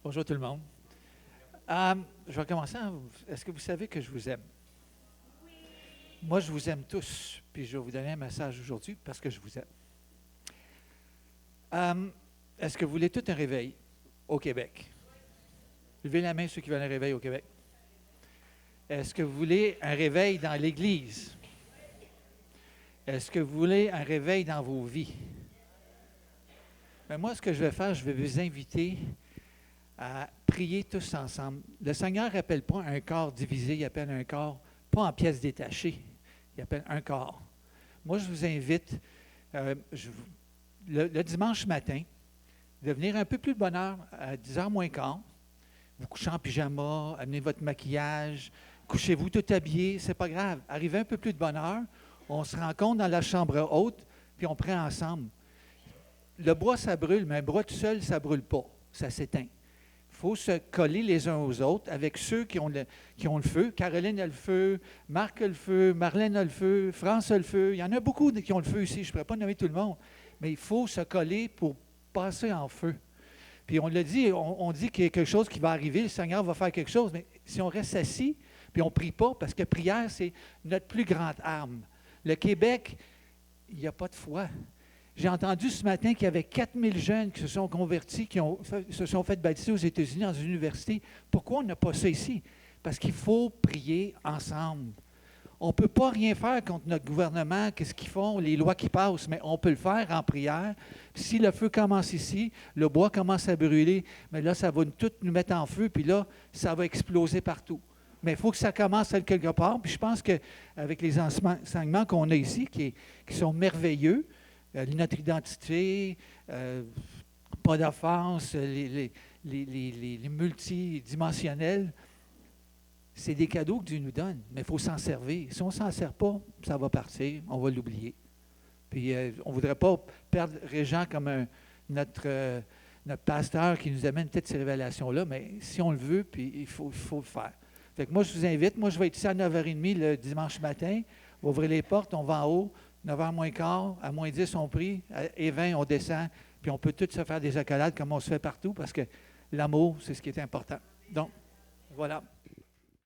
Bonjour tout le monde. Je vais commencer. Est-ce que vous savez que je vous aime? Moi, je vous aime tous, puis je vais vous donner un message aujourd'hui parce que je vous aime. Est-ce que vous voulez tout un réveil au Québec? Levez la main ceux qui veulent un réveil au Québec. Est-ce que vous voulez un réveil dans l'Église? Est-ce que vous voulez un réveil dans vos vies? Mais moi, ce que je vais faire, je vais vous inviter à prier tous ensemble. Le Seigneur n'appelle pas un corps divisé, il appelle un corps pas en pièces détachées, il appelle un corps. Moi, je vous invite le dimanche matin de venir un peu plus de bonne heure, à 10h moins quart. Vous couchez en pyjama, amenez votre maquillage, couchez-vous tout habillé, c'est pas grave. Arrivez un peu plus de bonne heure, on se rencontre dans la chambre haute, puis on prend ensemble. Le bois, ça brûle, mais un bois tout seul, ça ne brûle pas, ça s'éteint. Il faut se coller les uns aux autres avec ceux qui ont le feu. Caroline a le feu, Marc a le feu, Marlène a le feu, France a le feu. Il y en a beaucoup qui ont le feu ici. Je ne pourrais pas nommer tout le monde. Mais il faut se coller pour passer en feu. Puis on l'a dit, on dit qu'il y a quelque chose qui va arriver, le Seigneur va faire quelque chose. Mais si on reste assis, puis on ne prie pas, parce que la prière, c'est notre plus grande arme. Le Québec, il n'y a pas de foi. J'ai entendu ce matin qu'il y avait 4000 jeunes qui se sont convertis, se sont fait baptiser aux États-Unis dans une université. Pourquoi on n'a pas ça ici? Parce qu'il faut prier ensemble. On ne peut pas rien faire contre notre gouvernement, qu'est-ce qu'ils font, les lois qui passent, mais on peut le faire en prière. Puis si le feu commence ici, le bois commence à brûler, mais là, ça va tout nous mettre en feu, puis là, ça va exploser partout. Mais il faut que ça commence quelque part. Puis je pense qu'avec les enseignements qu'on a ici, qui sont merveilleux, notre identité, pas d'offense, les multidimensionnels, c'est des cadeaux que Dieu nous donne, mais il faut s'en servir. Si on ne s'en sert pas, ça va partir, on va l'oublier. Puis on ne voudrait pas perdre Régent comme notre pasteur qui nous amène peut-être ces révélations-là, mais si on le veut, puis il faut le faire. Fait que moi, je vous invite, moi je vais être ici à 9h30 le dimanche matin, on va ouvrir les portes, on va en haut, 9h moins quart, à moins 10 on prie, et 20 on descend, puis on peut tous se faire des accolades comme on se fait partout, parce que l'amour, c'est ce qui est important. Donc, voilà.